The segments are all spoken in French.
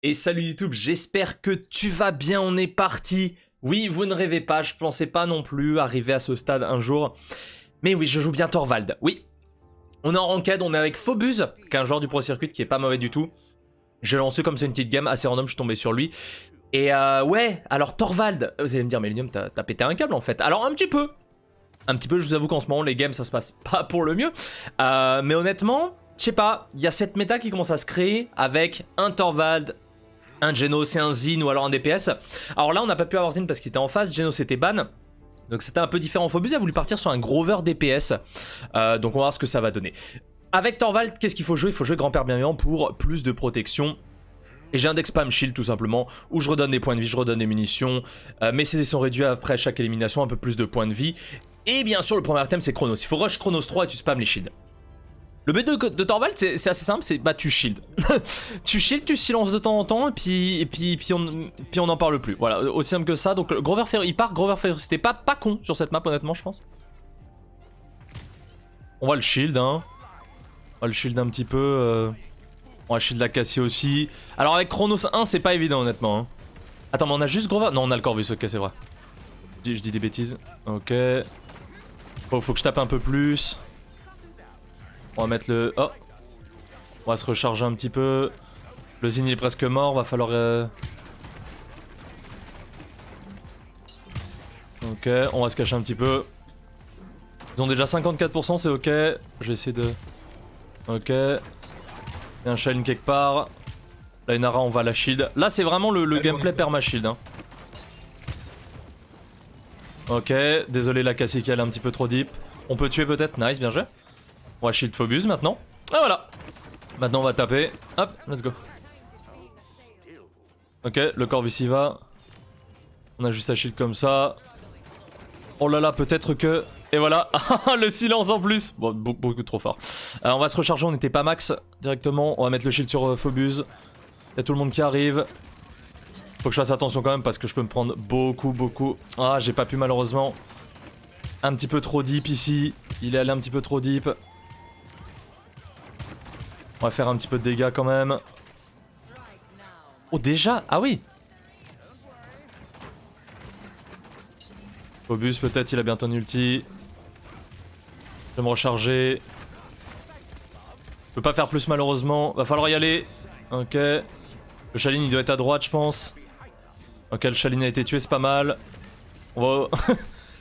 Et salut YouTube, j'espère que tu vas bien, on est parti. Oui, vous ne rêvez pas, je pensais pas non plus arriver à ce stade un jour. Mais oui, je joue bien Thorvald, oui. On est en ranked, on est avec Phobus, qui est un joueur du Pro Circuit qui est pas mauvais du tout. J'ai lancé comme c'est une petite game assez random, je suis tombé sur lui. Et ouais, alors Thorvald, vous allez me dire, Millennium, t'as pété un câble en fait. Alors un petit peu, je vous avoue qu'en ce moment, les games, ça se passe pas pour le mieux. Mais honnêtement, je sais pas, il y a cette méta qui commence à se créer avec un Thorvald, un Genos et un Zin ou alors un DPS. Alors là on n'a pas pu avoir Zin parce qu'il était en face, Genos était ban. Donc c'était un peu différent. Phobus a voulu partir sur un Grover DPS. Donc on va voir ce que ça va donner. Avec Thorvald, qu'est-ce qu'il faut jouer? Il faut jouer Grand-Père Bienveillant pour plus de protection. Et j'ai un deck spam shield tout simplement, où je redonne des points de vie, je redonne des munitions. Mes CD sont réduits après chaque élimination, un peu plus de points de vie. Et bien sûr le premier item c'est Chronos. Il faut rush Chronos 3 et tu spams les shields. Le but de Thorvald, c'est assez simple, c'est bah tu shield. Tu shield, tu silences de temps en temps, et puis on n'en parle plus. Voilà, aussi simple que ça. Donc Grover Ferry, il part, Grover Ferry, c'était pas con sur cette map honnêtement, je pense. On va le shield, hein. On va le shield un petit peu. On va shield la Cassie aussi. Alors avec Chronos 1, c'est pas évident honnêtement. Hein. Attends, mais on a juste Grover? Non, on a le Corvus, ok, c'est vrai. Je dis des bêtises. Ok. Bon, faut que je tape un peu plus. On va mettre le... Oh. On va se recharger un petit peu. Le Zin il est presque mort, va falloir... Ok, on va se cacher un petit peu. Ils ont déjà 54%, c'est ok. Je vais essayer de... Ok. Il y a un Shaline quelque part. La Inara, on va la shield. Là, c'est vraiment le gameplay perma-shield. Hein. Ok, désolé la Cassie qui allait un petit peu trop deep. On peut tuer peut-être, nice, bien joué. On va shield Phobus maintenant. Ah voilà. Maintenant on va taper. Hop, let's go. Ok, le Corvus y va. On a juste à shield comme ça. Oh là là, peut-être que... Et voilà, le silence en plus. Bon, beaucoup trop fort. On va se recharger, on n'était pas max directement. On va mettre le shield sur Phobus. Il y a tout le monde qui arrive. Faut que je fasse attention quand même parce que je peux me prendre beaucoup. Ah, j'ai pas pu malheureusement. Un petit peu trop deep ici. Il est allé un petit peu trop deep. On va faire un petit peu de dégâts quand même. Oh déjà? Ah oui. Phobus peut-être, il a bientôt un ulti. Je vais me recharger. Je peux pas faire plus malheureusement. Va falloir y aller. Ok. Le Shaline il doit être à droite je pense. Ok, le Shaline a été tué, c'est pas mal. On va...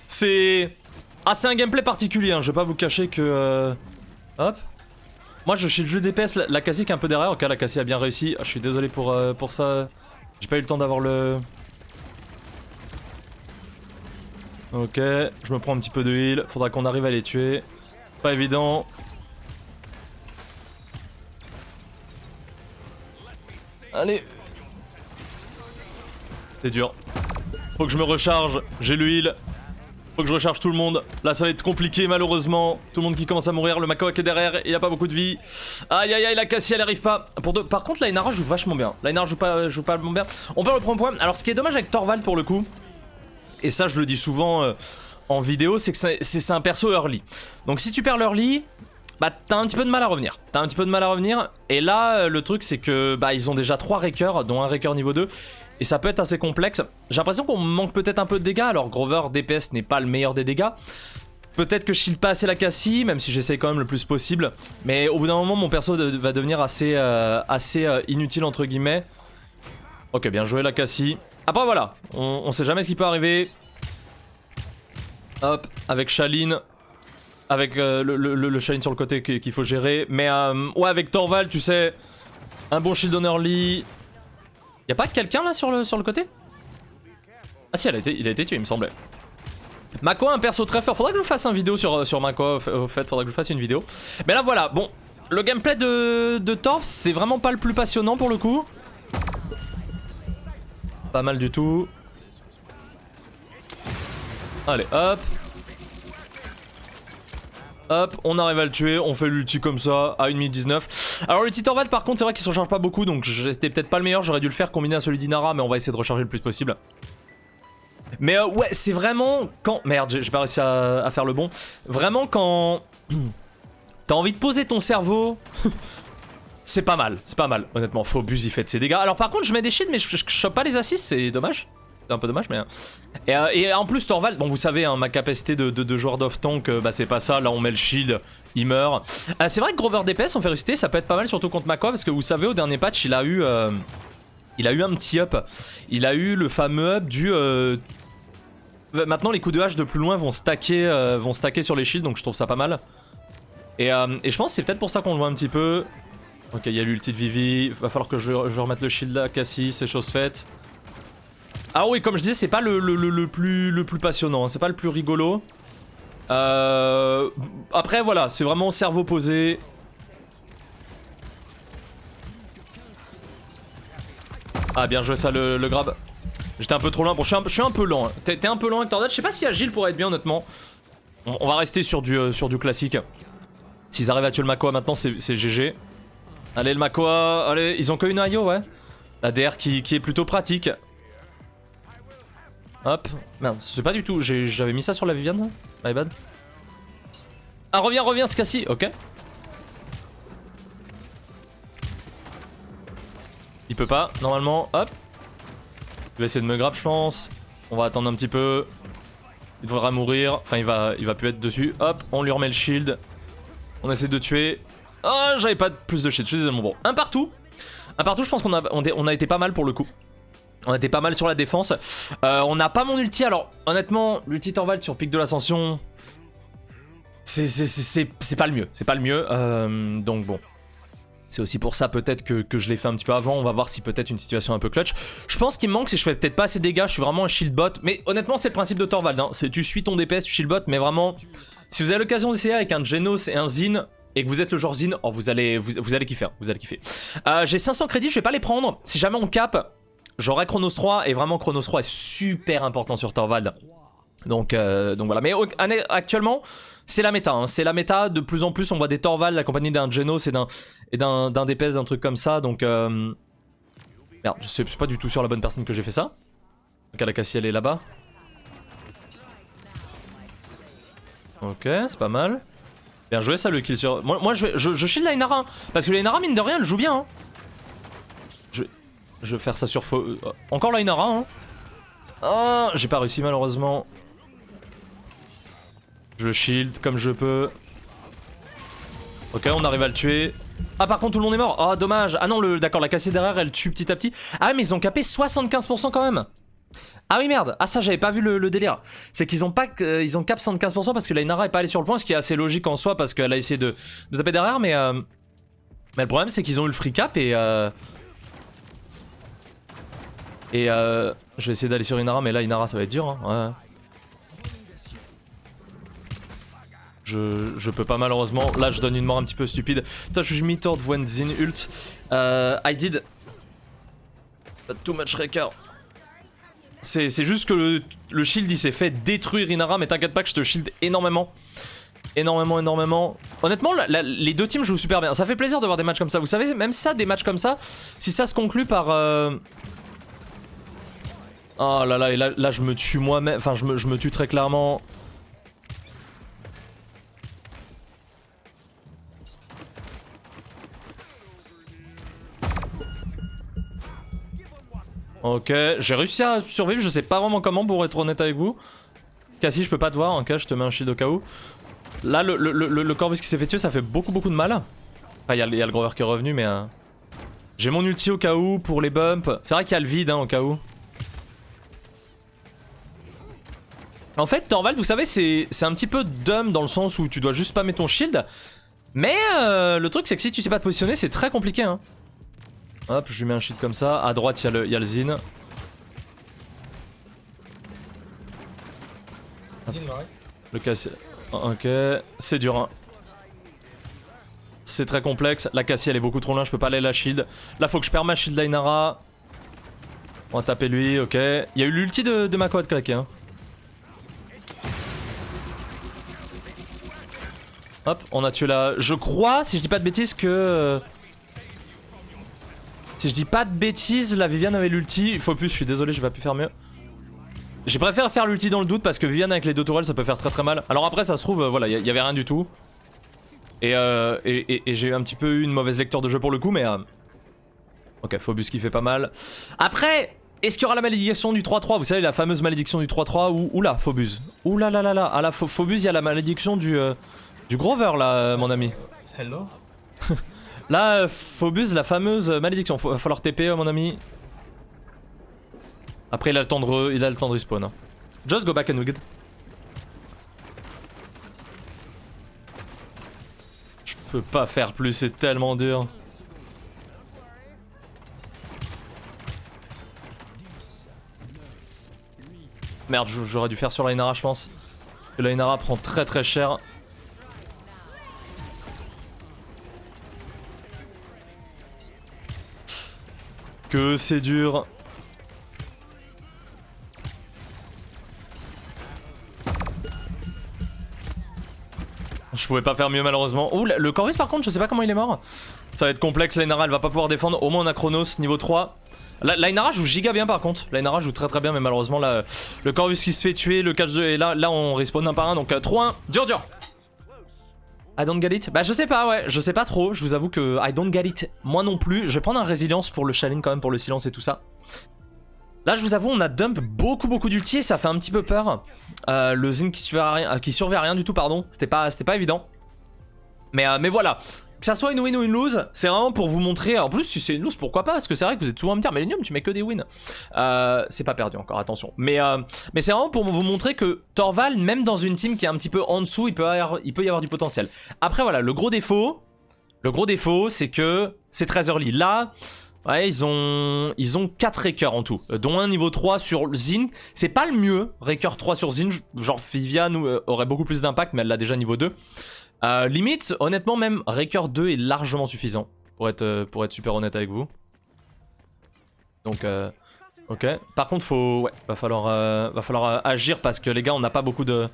c'est... Ah, c'est un gameplay particulier, hein. Je vais pas vous cacher que... Hop. Moi je shield juste DPS, la Cassie qui est un peu derrière. Ok, la Cassie a bien réussi. Ah, je suis désolé pour ça. J'ai pas eu le temps d'avoir le... Ok, je me prends un petit peu de heal. Faudra qu'on arrive à les tuer. Pas évident. Allez. C'est dur. Faut que je me recharge. J'ai le heal. Faut que je recharge tout le monde. Là ça va être compliqué malheureusement. Tout le monde qui commence à mourir. Le Makoak est derrière. Il a pas beaucoup de vie. Aïe aïe aïe, la Cassie elle arrive pas. Par contre la Inara joue vachement bien. La Inara joue pas bien. On perd le premier point. Alors ce qui est dommage avec Thorvald pour le coup, et ça je le dis souvent en vidéo, c'est que c'est un perso early. Donc si tu perds l'early, bah t'as un petit peu de mal à revenir. Et là le truc c'est que bah ils ont déjà 3 Wreckers, dont un Wrecker niveau 2. Et ça peut être assez complexe. J'ai l'impression qu'on manque peut-être un peu de dégâts. Alors Grover DPS n'est pas le meilleur des dégâts. Peut-être que je shield pas assez la Cassie, même si j'essaye quand même le plus possible. Mais au bout d'un moment mon perso va devenir assez inutile entre guillemets. Ok, bien joué la Cassie. Après voilà, on sait jamais ce qui peut arriver. Hop, avec Shaline. Avec le Shaline sur le côté qu'il faut gérer. Mais ouais, avec Thorvald, tu sais, un bon shield on early. Y'a pas quelqu'un là sur le côté? Ah si, il a été tué il me semblait. Mako a un perso très fort. Faudrait que je vous fasse une vidéo sur Mako au fait. Faudrait que je vous fasse une vidéo. Mais là voilà, bon. Le gameplay de Torf c'est vraiment pas le plus passionnant pour le coup. Pas mal du tout. Allez hop. Hop, on arrive à le tuer, on fait l'ulti comme ça, à 1 minute 19. Alors l'ulti Thorvald par contre c'est vrai qu'il se recharge pas beaucoup, donc c'était peut-être pas le meilleur, j'aurais dû le faire combiner à celui d'Inara, mais on va essayer de recharger le plus possible. Mais ouais, c'est vraiment quand... Merde, j'ai pas réussi à faire le bon. Vraiment quand... T'as envie de poser ton cerveau C'est pas mal, honnêtement. Phobus il fait de ses dégâts. Alors par contre je mets des shields mais je chope pas les assists, c'est dommage. C'est un peu dommage mais... Et en plus Torvald, bon vous savez hein, ma capacité de joueur d'off-tank, bah c'est pas ça, là on met le shield, il meurt. C'est vrai que Grover DPS en férocité ça peut être pas mal surtout contre Mako parce que vous savez au dernier patch il a eu un petit up. Il a eu le fameux up du... Maintenant les coups de hache de plus loin vont stacker sur les shields donc je trouve ça pas mal. Et je pense que c'est peut-être pour ça qu'on le voit un petit peu. Ok, il y a l'ulti de Vivi, va falloir que je remette le shield là, Cassie, c'est chose faite. Ah oui, comme je disais, c'est pas le plus passionnant, hein, c'est pas le plus rigolo. Après voilà, c'est vraiment cerveau posé. Ah bien joué ça le grab. J'étais un peu trop loin, bon je suis un peu lent. Hein. T'es un peu lent avec Tordad, je sais pas si Agile pourrait être bien honnêtement. On va rester sur du classique. S'ils arrivent à tuer le Makoa maintenant c'est GG. Allez le Makoa, allez, ils ont que une IO ouais. La DR qui est plutôt pratique. Hop, merde, c'est pas du tout, j'avais mis ça sur la Viviane, my bad. Ah reviens ce cas-ci, ok. Il peut pas, normalement, hop. Il va essayer de me grab je pense. On va attendre un petit peu. Il devra mourir, enfin il va plus être dessus. Hop, on lui remet le shield. On essaie de tuer. Oh j'avais pas plus de shield, je suis désolé mon bon. Un partout, je pense qu'on a été pas mal pour le coup. On était pas mal sur la défense. On n'a pas mon ulti. Alors, honnêtement, l'ulti Torvald sur pic de l'ascension, c'est pas le mieux. C'est pas le mieux. Donc bon. C'est aussi pour ça peut-être que je l'ai fait un petit peu avant. On va voir si peut-être une situation un peu clutch. Je pense qu'il me manque, c'est que je fais peut-être pas assez de dégâts. Je suis vraiment un shield bot. Mais honnêtement, c'est le principe de Torvald. Hein. Tu suis ton DPS, tu shield bot. Mais vraiment, si vous avez l'occasion d'essayer avec un Genos et un Zin, et que vous êtes le genre Zin, oh, vous allez kiffer. Hein. Vous allez kiffer. J'ai 500 crédits, je vais pas les prendre. Si jamais on cap... J'aurais Chronos 3 et vraiment Chronos 3 est super important sur Torvald. Donc voilà. Mais actuellement, c'est la méta. Hein. C'est la méta. De plus en plus, on voit des Torvald accompagnés d'un Genos et d'un DPS, d'un truc comme ça. Donc merde, je suis pas du tout sur la bonne personne que j'ai fait ça. Donc la Cassie elle est là-bas. Ok, c'est pas mal. Bien joué ça le kill sur... Moi je shield la Inara. Hein, parce que la Inara mine de rien elle joue bien. Hein. Je vais faire ça sur faux. Encore la Inara hein. Oh, j'ai pas réussi malheureusement. Je shield comme je peux. Ok, on arrive à le tuer. Ah par contre tout le monde est mort. Oh dommage. Ah non, d'accord, la Cassie derrière elle tue petit à petit. Ah mais ils ont capé 75% quand même. Ah oui merde. Ah ça j'avais pas vu le délire. C'est qu'ils ont cap 75% parce que la Inara est pas allée sur le point, ce qui est assez logique en soi parce qu'elle a essayé de taper derrière. Mais le problème c'est qu'ils ont eu le free cap et je vais essayer d'aller sur Inara, mais là Inara ça va être dur hein. Ouais. Je peux pas malheureusement. Là je donne une mort un petit peu stupide. Touch me toward when Zin ult. I did too much wrecker. C'est juste que le shield il s'est fait détruire Inara, mais t'inquiète pas que je te shield énormément. Énormément. Honnêtement, les deux teams jouent super bien. Ça fait plaisir de voir des matchs comme ça. Vous savez, même ça, des matchs comme ça, si ça se conclut par... Oh là là, et là je me tue moi-même, enfin je me tue très clairement. Ok, j'ai réussi à survivre, je sais pas vraiment comment pour être honnête avec vous. Cassie, je peux pas te voir, ok, je te mets un shield au cas où. Là, le Corvus qui s'est fait tuer, ça fait beaucoup de mal. Enfin, il y a le Grover qui est revenu, mais... J'ai mon ulti au cas où pour les bumps. C'est vrai qu'il y a le vide, hein, au cas où. En fait, Torvald, vous savez, c'est un petit peu dumb dans le sens où tu dois juste spammer ton shield. Mais le truc, c'est que si tu sais pas te positionner, c'est très compliqué. Hein. Hop, je lui mets un shield comme ça. À droite, il y a le Zin. Le Cassie. Ok, c'est dur. Hein. C'est très complexe. La Cassie, elle est beaucoup trop loin. Je peux pas aller la shield. Là, faut que je perde ma shield d'Ainara. On va taper lui, ok. Il y a eu l'ulti de Mako de claquer. Hein. Hop, on a tué la... Je crois, si je dis pas de bêtises, que... Si je dis pas de bêtises, la Viviane avait l'ulti. Il faut plus, je suis désolé, j'ai pas pu faire mieux. J'ai préféré faire l'ulti dans le doute parce que Viviane avec les deux tourelles ça peut faire très mal. Alors après ça se trouve, voilà, il y avait rien du tout. Et j'ai un petit peu eu une mauvaise lecture de jeu pour le coup, mais... Ok, Phobos qui fait pas mal. Après, est-ce qu'il y aura la malédiction du 3-3? Vous savez, la fameuse malédiction du 3-3 ou oula, Phobos. Oula là là là, à la Phobos, il y a la malédiction du Grover là, mon ami. Hello. Là, Phobos, la fameuse malédiction. Va falloir TP, mon ami. Après, il a le temps de respawn. Hein. Just go back and wicked. Je peux pas faire plus, c'est tellement dur. Merde, j'aurais dû faire sur la Inara, je pense. Et la Inara prend très très cher. Que c'est dur. Je pouvais pas faire mieux malheureusement. Ouh, le Corvus par contre, je sais pas comment il est mort. Ça va être complexe, la Inara elle va pas pouvoir défendre. Au moins on a Chronos, niveau 3. La Inara joue giga bien par contre. La Inara joue très très bien, mais malheureusement là, le Corvus qui se fait tuer, le catch 2 et là on respawn un par un. Donc 3-1, dur. I don't get it. Bah je sais pas, ouais, je sais pas trop. Je vous avoue que I don't get it. Moi non plus. Je vais prendre un résilience pour le challenge quand même, pour le silence et tout ça. Là je vous avoue, on a dump beaucoup d'ulti et ça fait un petit peu peur. Le Zin qui survit à rien du tout, pardon. C'était pas évident. Mais voilà. Que ça soit une win ou une lose, c'est vraiment pour vous montrer. En plus, si c'est une lose, pourquoi pas? Parce que c'est vrai que vous êtes souvent à me dire, Millennium, tu mets que des wins. C'est pas perdu encore, attention. Mais c'est vraiment pour vous montrer que Torvald, même dans une team qui est un petit peu en dessous, il peut y avoir du potentiel. Après, voilà, le gros défaut, c'est que c'est très early. Là, ouais, ils ont 4 Rakers en tout, dont un niveau 3 sur Zin. C'est pas le mieux, Raker 3 sur Zin. Genre, Vivian aurait beaucoup plus d'impact, mais elle l'a déjà niveau 2. Limite, honnêtement, même Raker 2 est largement suffisant pour être super honnête avec vous. Donc, ok. Par contre, ouais, va falloir agir parce que les gars, on n'a pas beaucoup de.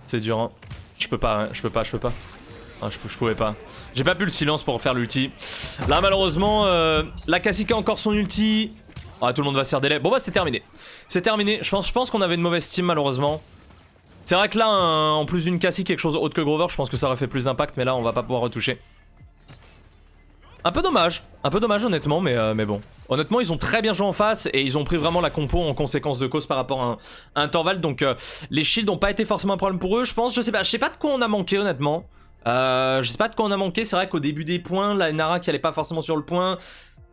C'est dur, hein. Je peux pas. Ah, je pouvais pas. J'ai pas pu le silence pour faire l'ulti. Là, malheureusement, la Cacique a encore son ulti. Ah, tout le monde va se faire délai. Bon bah c'est terminé. C'est terminé. Je pense qu'on avait une mauvaise team malheureusement. C'est vrai que là, en plus d'une Cassie, quelque chose autre que Grover, je pense que ça aurait fait plus d'impact, mais là on va pas pouvoir retoucher. Un peu dommage honnêtement, mais bon. Honnêtement, ils ont très bien joué en face et ils ont pris vraiment la compo en conséquence de cause par rapport à un Torvald. Donc les shields n'ont pas été forcément un problème pour eux, je pense. Je sais pas de quoi on a manqué honnêtement. Je sais pas de quoi on a manqué. C'est vrai qu'au début des points, la Nara qui allait pas forcément sur le point.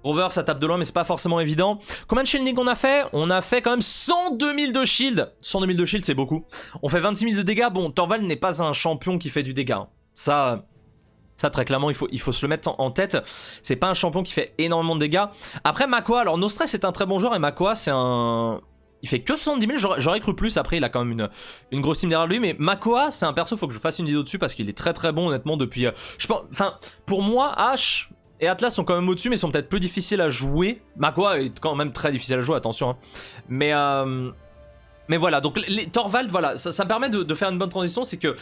Grover ça tape de loin mais c'est pas forcément évident. Combien de shielding on a fait? On a fait quand même 102 000 de shield. 102 000 de shield c'est beaucoup. On fait 26 000 de dégâts. Bon, Torvald n'est pas un champion qui fait du dégât. Ça très clairement il faut se le mettre en tête. C'est pas un champion qui fait énormément de dégâts. Après Makoa, alors Nostra c'est un très bon joueur et Makoa c'est un... Il fait que 70 000, j'aurais cru plus, après il a quand même une grosse team derrière lui, mais Makoa c'est un perso, faut que je fasse une vidéo dessus parce qu'il est très très bon honnêtement depuis... je pense, enfin, pour moi, Ashe et Atlas sont quand même au-dessus, mais sont peut-être plus difficiles à jouer. Makoa est quand même très difficile à jouer, attention. Hein. Mais voilà, donc les Torvald, voilà, ça me permet de faire une bonne transition, c'est que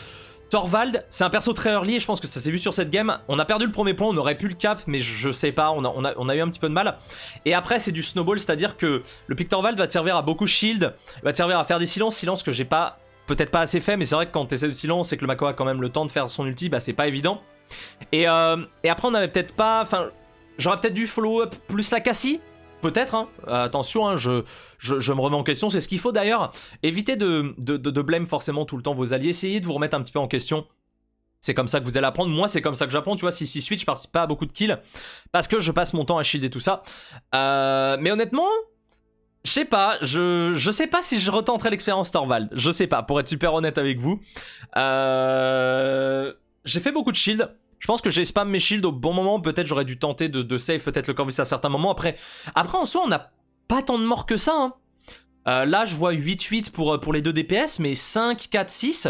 Torvald, c'est un perso très early et je pense que ça s'est vu sur cette game. On a perdu le premier point, on aurait pu le cap, mais je sais pas, on a eu un petit peu de mal. Et après, c'est du snowball, c'est-à-dire que le pick Torvald va te servir à beaucoup shield, va te servir à faire des silences que j'ai pas, peut-être pas assez fait, mais c'est vrai que quand t'essaies de silence et que le Makoa a quand même le temps de faire son ulti, bah c'est pas évident. Et après, on avait peut-être pas, enfin, j'aurais peut-être dû follow up plus la Cassie. Peut-être, hein. Attention, hein, je me remets en question, c'est ce qu'il faut d'ailleurs. Évitez de blâme forcément tout le temps vos alliés, essayez de vous remettre un petit peu en question. C'est comme ça que vous allez apprendre, moi c'est comme ça que j'apprends, tu vois, si switch, je participe pas à beaucoup de kills, parce que je passe mon temps à shield et tout ça. Mais honnêtement, je sais pas, je sais pas si je retenterai l'expérience Torvald, je sais pas, pour être super honnête avec vous. J'ai fait beaucoup de shield. Je pense que j'ai spam mes shields au bon moment. Peut-être j'aurais dû tenter de save peut-être le Corvus à certains moments. Après en soi, on n'a pas tant de morts que ça. Hein. Là, je vois 8-8 pour les 2 DPS, mais 5, 4, 6.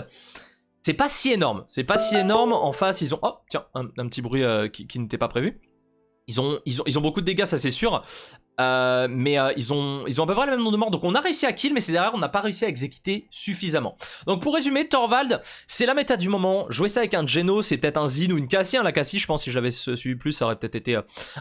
C'est pas si énorme. C'est pas si énorme. En face, ils ont... Oh, tiens, un petit bruit qui n'était pas prévu. Ils ont beaucoup de dégâts, ça c'est sûr. Mais ils ont à peu près le même nombre de morts. Donc on a réussi à kill, mais c'est derrière on n'a pas réussi à exécuter suffisamment. Donc pour résumer, Thorvald, c'est la méta du moment. Jouer ça avec un Geno, c'est peut-être un Zin ou une Cassie. La Cassie, je pense, si je l'avais suivi plus, ça aurait peut-être été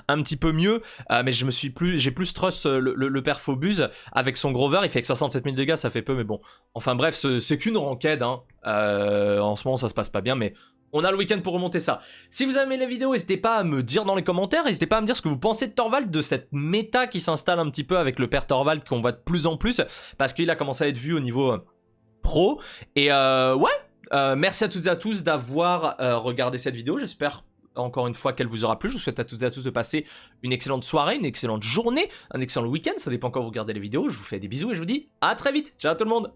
un petit peu mieux. Mais j'ai plus trust le père Phobus avec son Grover. Il fait que 67 000 dégâts, ça fait peu, mais bon. Enfin bref, c'est qu'une ranked. Hein. En ce moment, ça se passe pas bien, mais... On a le week-end pour remonter ça. Si vous avez aimé la vidéo, n'hésitez pas à me dire dans les commentaires, n'hésitez pas à me dire ce que vous pensez de Thorvald, de cette méta qui s'installe un petit peu avec le père Thorvald qu'on voit de plus en plus, parce qu'il a commencé à être vu au niveau pro. Et ouais, merci à toutes et à tous d'avoir regardé cette vidéo, j'espère encore une fois qu'elle vous aura plu. Je vous souhaite à toutes et à tous de passer une excellente soirée, une excellente journée, un excellent week-end, ça dépend quand vous regardez les vidéos. Je vous fais des bisous et je vous dis à très vite. Ciao tout le monde.